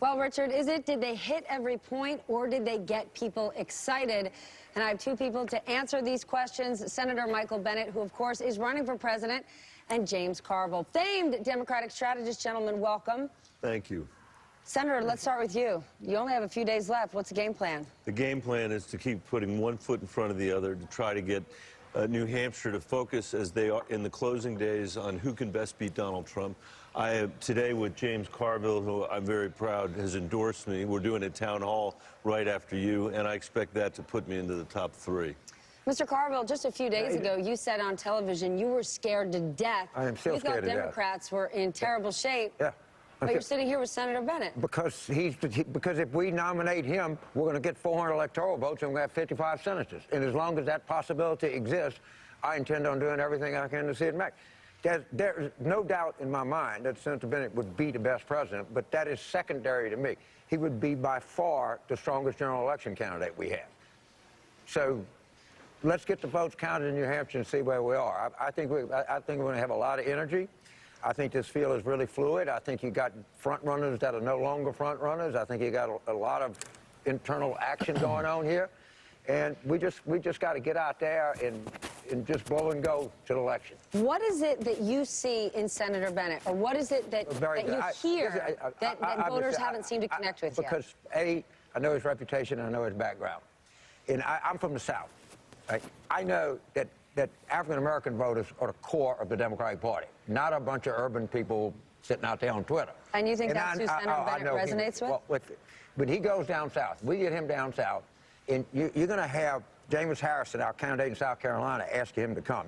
Well, Richard, did they hit every point or did they get people excited? And I have two people to answer these questions. Senator Michael Bennet, who, of course, is running for president, and James Carville, famed Democratic strategist. Gentlemen, welcome. Thank you. Senator, let's start with you. You only have a few days left. What's the game plan? The game plan is to keep putting one foot in front of the other to try to get New Hampshire to focus as they are in the closing days on who can best beat Donald Trump. I am today with James Carville, who I'm very proud has endorsed me. We're doing a town hall right after you, and I expect that to put me into the top 3. Mr. Carville, just a few days ago, you said on television you were scared to death. I am still scared to death. You thought Democrats were in terrible shape. Yeah. But you're sitting here with Senator Bennet. Because if we nominate him, we're going to get 400 electoral votes and we're going to have 55 senators. And as long as that possibility exists, I intend on doing everything I can to see it make. There's no doubt in my mind that Senator Bennet would be the best president, but that is secondary to me. He would be by far the strongest general election candidate we have. So let's get the votes counted in New Hampshire and see where we are. I think we're going to have a lot of energy. I think this field is really fluid. I think you got front runners that are no longer front runners. I think you got a lot of internal action going on here. And we just got to get out there and just blow and go to the election. What is it that you see in Senator Bennet, or what is it that you hear that voters haven't seemed to connect with yet? Because, A, I know his reputation and I know his background. And I'm from the South. Right? I know that African-American voters are the core of the Democratic Party, not a bunch of urban people sitting out there on Twitter. And you think that's who Senator Bennet resonates with? Well, when he goes down south, we get him down south, and you're going to have James Harrison, our candidate in South Carolina, ask him to come.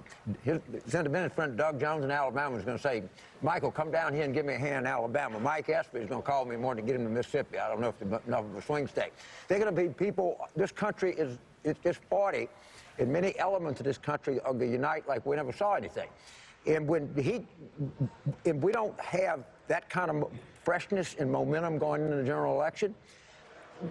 Senator Bennett's friend Doug Jones in Alabama is going to say, Michael, come down here and give me a hand in Alabama. Mike Espy is going to call me more to get him to Mississippi. I don't know if they're enough of a swing state. They're going to be people, this country this party, and many elements of this country are going to unite like we never saw anything. And when we don't have that kind of freshness and momentum going into the general election,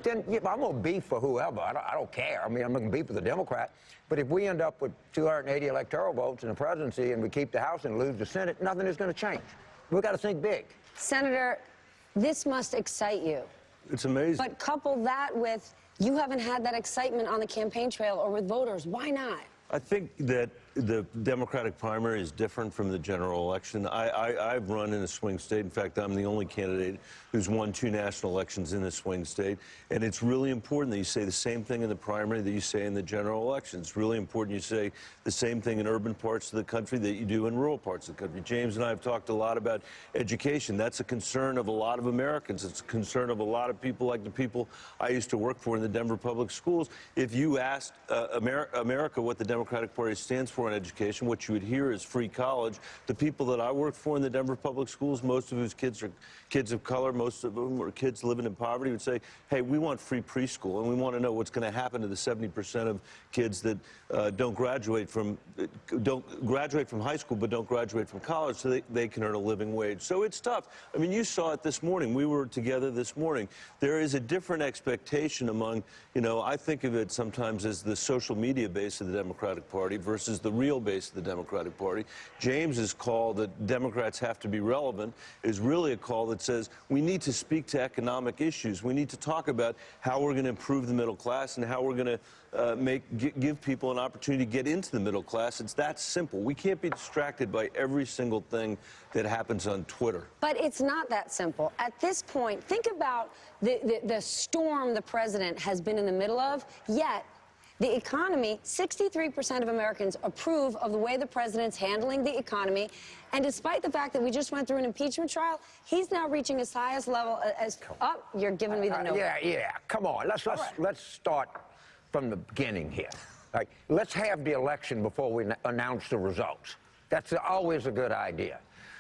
then I'm going to beef for whoever. I don't care. I mean, I'm going to beef for the Democrat. But if we end up with 280 electoral votes in the presidency and we keep the House and lose the Senate, nothing is going to change. We've got to think big. Senator, this must excite you. It's amazing. But couple that with you haven't had that excitement on the campaign trail or with voters. Why not? I think that the Democratic primary is different from the general election. I've run in a swing state. In fact, I'm the only candidate who's won 2 national elections in a swing state. And it's really important that you say the same thing in the primary that you say in the general election. It's really important you say the same thing in urban parts of the country that you do in rural parts of the country. James and I have talked a lot about education. That's a concern of a lot of Americans. It's a concern of a lot of people like the people I used to work for in the Denver public schools. If you asked America what the Democratic Party stands for in education, what you would hear is free college. The people that I worked for in the Denver public schools, most of whose kids are kids of color, most of them are kids living in poverty, would say, hey, we want free preschool, and we want to know what's going to happen to the 70% of kids that don't graduate from high school but don't graduate from college so they can earn a living wage. So it's tough. I mean, you saw it this morning. We were together this morning. There is a different expectation among, I think of it sometimes as the social media base of the Democratic Party versus the real base of the Democratic Party. James's call that Democrats have to be relevant is really a call that says we need to speak to economic issues. We need to talk about how we're going to improve the middle class and how we're going to give people an opportunity to get into the middle class. It's that simple. We can't be distracted by every single thing that happens on Twitter. But it's not that simple. At this point, think about the storm the president has been in the middle of, yet the economy, 63% of Americans approve of the way the president's handling the economy. And despite the fact that we just went through an impeachment trial, he's now reaching his highest level as you're giving me the no. Yeah. Come on. Let's start from the beginning here. Right? Let's have the election before we announce the results. That's always a good idea.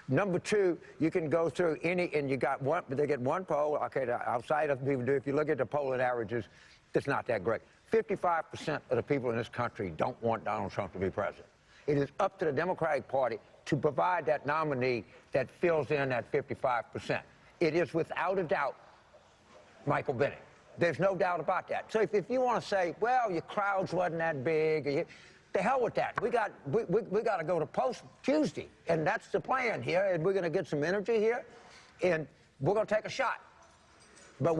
Number 2, you can go through any, and you got one, they get one poll. Okay, outside of people do. If you look at the polling averages, it's not that great. 55% of the people in this country don't want Donald Trump to be president. It is up to the Democratic Party to provide that nominee that fills in that 55%. It is without a doubt Michael Bennet. There's no doubt about that. So if you want to say, well, your crowds wasn't that big, the hell with that. We got to go to post Tuesday, and that's the plan here, and we're going to get some energy here, and we're going to take a shot. But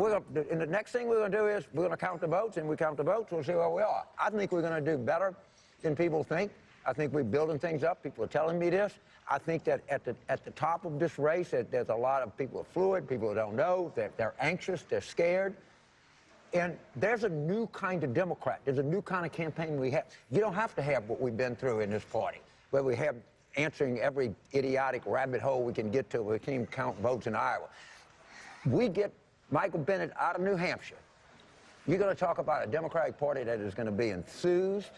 and the next thing we're going to do is we're going to count the votes, and we count the votes, we'll see where we are. I think we're going to do better than people think. I think we're building things up. People are telling me this. I think that at the top of this race, there's a lot of people who are fluid, people who don't know, they're anxious, they're scared. And there's a new kind of Democrat. There's a new kind of campaign we have. You don't have to have what we've been through in this party, where we have answering every idiotic rabbit hole we can get to. We can't even count votes in Iowa. We get Michael Bennet out of New Hampshire. You're going to talk about a Democratic Party that is going to be enthused.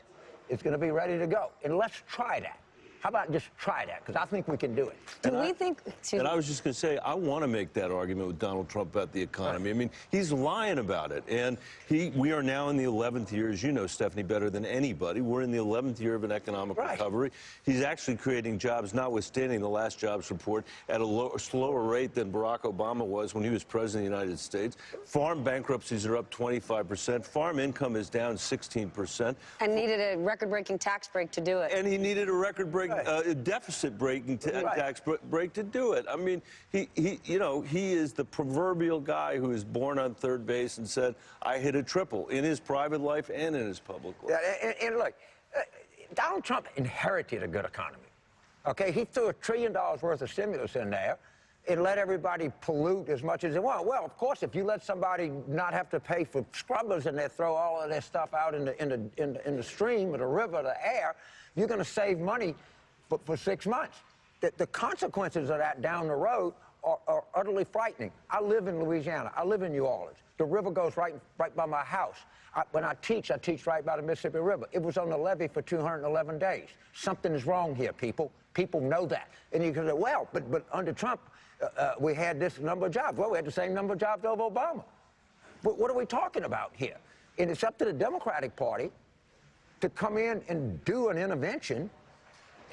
It's going to be ready to go. And let's try that. How about just try that? Because I think we can do it. Do we think... And I was just going to say, I want to make that argument with Donald Trump about the economy. I mean, he's lying about it. And we are now in the 11th year, as you know, Stephanie, better than anybody. We're in the 11th year of an economic recovery. He's actually creating jobs, notwithstanding the last jobs report, at a slower rate than Barack Obama was when he was president of the United States. Farm bankruptcies are up 25%. Farm income is down 16%. And needed a record-breaking tax break to do it. And he needed a record-breaking deficit-breaking tax break to do it. I mean, he is the proverbial guy who is born on third base and said, I hit a triple in his private life and in his public life. Yeah, and look, Donald Trump inherited a good economy. Okay, he threw $1 trillion worth of stimulus in there and let everybody pollute as much as they want. Well, of course, if you let somebody not have to pay for scrubbers and they throw all of their stuff out in the stream or the river or the air, you're going to save money for 6 months. The consequences of that down the road are utterly frightening. I live in Louisiana. I live in New Orleans. The river goes right by my house. When I teach right by the Mississippi River. It was on the levee for 211 days. Something is wrong here, people. People know that. And you can say, well, but under Trump, we had this number of jobs. Well, we had the same number of jobs over Obama. But what are we talking about here? And it's up to the Democratic Party to come in and do an intervention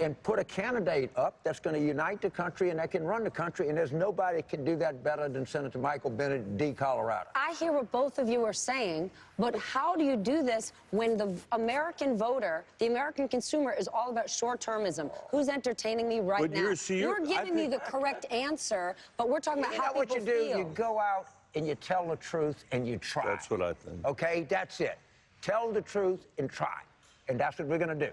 and put a candidate up that's going to unite the country and that can run the country, and there's nobody can do that better than Senator Michael Bennet, D. Colorado. I hear what both of you are saying, but how do you do this when the American voter, the American consumer, is all about short-termism? Who's entertaining me right now? You're giving me the correct answer, but we're talking about how people feel. You know what you do? You go out and you tell the truth and you try. That's what I think. Okay, that's it. Tell the truth and try, and that's what we're going to do.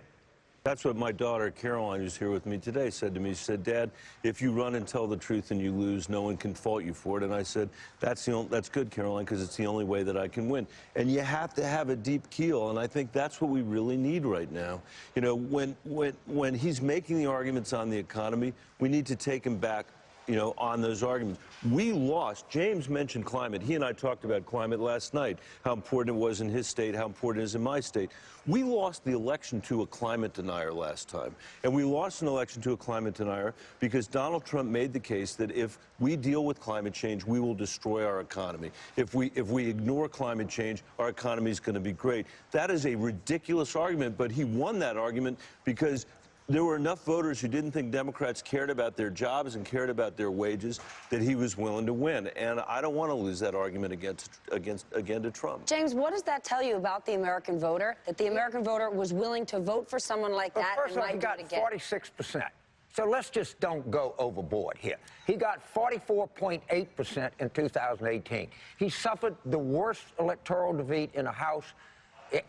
That's what my daughter, Caroline, who's here with me today, said to me. She said, Dad, if you run and tell the truth and you lose, no one can fault you for it. And I said, that's good, Caroline, because it's the only way that I can win. And you have to have a deep keel, and I think that's what we really need right now. You know, when he's making the arguments on the economy, we need to take him back, you know, on those arguments. We lost. James mentioned climate. He and I talked about climate last night, how important it was in his state, how important it is in my state. We lost the election to a climate denier last time. And we lost an election to a climate denier because Donald Trump made the case that if we deal with climate change, we will destroy our economy. If we ignore climate change, our economy is going to be great. That is a ridiculous argument, but he won that argument because there were enough voters who didn't think Democrats cared about their jobs and cared about their wages that he was willing to win. And I don't want to lose that argument again to Trump. James, what does that tell you about the American voter? That the American voter was willing to vote for someone like that and might do it again? First off, he got 46%. So let's just don't go overboard here. He got 44.8% in 2018. He suffered the worst electoral defeat in the House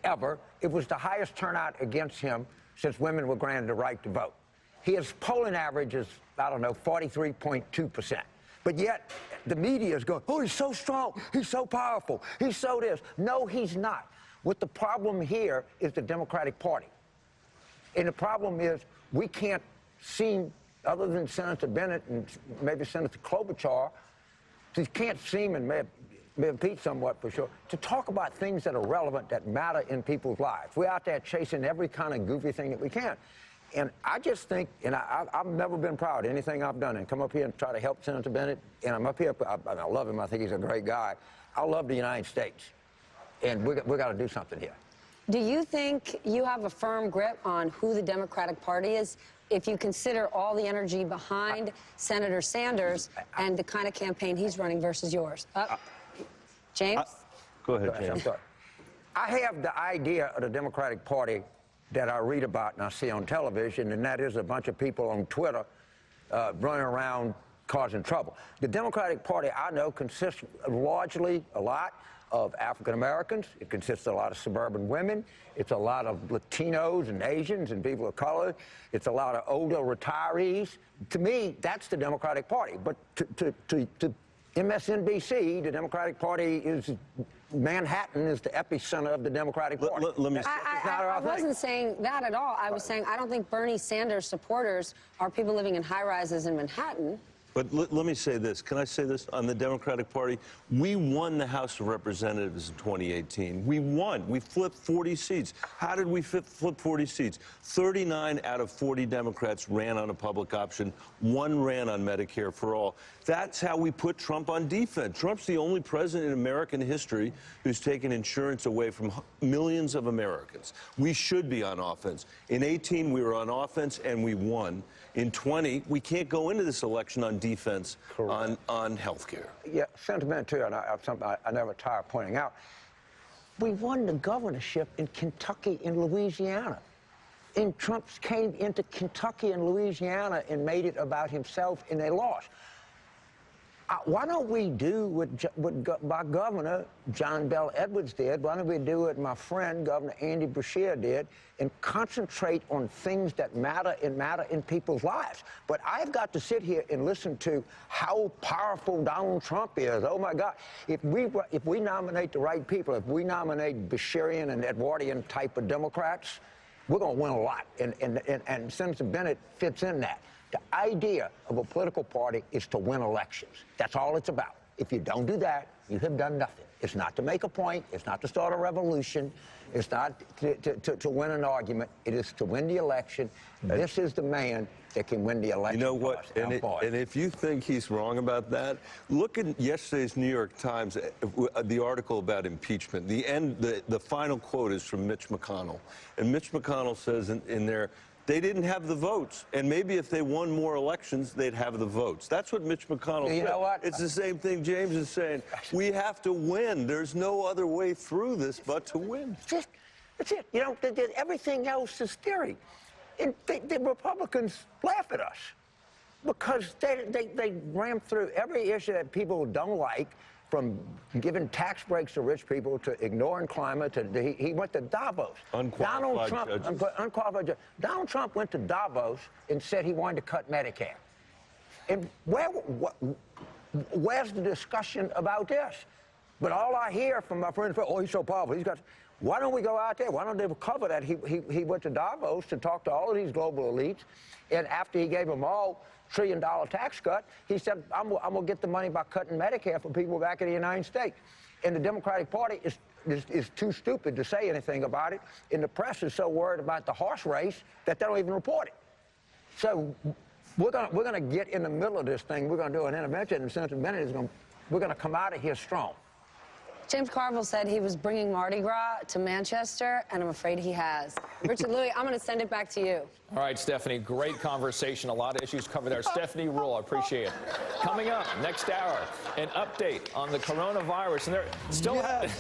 ever. It was the highest turnout against him since women were granted the right to vote. His polling average is, I don't know, 43.2%. But yet, the media is going, oh, he's so strong, he's so powerful, he's so this. No, he's not. What the problem here is the Democratic Party. And the problem is we can't seem, other than Senator Bennet and maybe Senator Klobuchar, we can't seem, and may impede somewhat for sure, to talk about things that are relevant, that matter in people's lives. We're out there chasing every kind of goofy thing that we can. And I just think, and I've never been proud of anything I've done, and come up here and try to help Senator Bennet, and I'm up here, I love him, I think he's a great guy. I love the United States, and we got to do something here. Do you think you have a firm grip on who the Democratic Party is if you consider all the energy behind Senator Sanders and the kind of campaign he's running versus yours? James? Go ahead, James. I'm sorry. I have the idea of the Democratic Party that I read about and I see on television, and that is a bunch of people on Twitter running around causing trouble. The Democratic Party, I know, consists largely a lot of African Americans. It consists of a lot of suburban women. It's a lot of Latinos and Asians and people of color. It's a lot of older retirees. To me, that's the Democratic Party. But to MSNBC, the Democratic Party is Manhattan is the epicenter of the Democratic Party. Let me. I wasn't saying that at all. I was saying I don't think Bernie Sanders supporters are people living in high-rises in Manhattan. But let me say this. Can I say this on the Democratic Party? We won the House of Representatives in 2018. We won. We flipped 40 seats. How did we flip 40 seats? 39 out of 40 Democrats ran on a public option. 1 ran on Medicare for all. That's how we put Trump on defense. Trump's the only president in American history who's taken insurance away from millions of Americans. We should be on offense. In 18, we were on offense and we won. In 20, we can't go into this election on defense on health care. Yeah, sentiment too, and something I never tire of pointing out. We won the governorship in Kentucky and Louisiana. And Trump came into Kentucky and Louisiana and made it about himself, and they lost. Why don't we do what my governor, John Bell Edwards, did? Why don't we do what my friend, Governor Andy Beshear, did, and concentrate on things that matter in people's lives? But I've got to sit here and listen to how powerful Donald Trump is. Oh, my God. If we nominate the right people, if we nominate Beshearian and Edwardian type of Democrats, we're going to win a lot. And Senator Bennet fits in that. The idea of a political party is to win elections. That's all it's about. If you don't do that, you have done nothing. It's not to make a point. It's not to start a revolution. It's not to win an argument. It is to win the election. This is the man that can win the election. You know what? And if you think he's wrong about that, look at yesterday's New York Times, the article about impeachment. The final quote is from Mitch McConnell. And Mitch McConnell says in there, they didn't have the votes, and maybe if they won more elections, they'd have the votes. That's what Mitch McConnell said. You know what? It's the same thing James is saying. We have to win. There's no other way through this but to win. That's it. You know, everything else is theory. And the Republicans laugh at us because they ram through every issue that people don't like, from giving tax breaks to rich people to ignoring climate. He went to Davos. Donald Trump went to Davos and said he wanted to cut Medicare. And where's the discussion about this? But all I hear from my friends, oh, he's so powerful. Why don't we go out there? Why don't they cover that? He went to Davos to talk to all of these global elites, and after he gave them all $1 trillion tax cut, he said, I'm going to get the money by cutting Medicare for people back in the United States. And the Democratic Party is too stupid to say anything about it, and the press is so worried about the horse race that they don't even report it. So we're going to get in the middle of this thing. We're going to do an intervention, and Senator Bennet we're going to come out of here strong. James Carville said he was bringing Mardi Gras to Manchester, and I'm afraid he has. Richard Louis, I'm going to send it back to you. All right, Stephanie, great conversation. A lot of issues covered there. Stephanie Ruhle, I appreciate it. Coming up next hour, an update on the coronavirus. And they're still live.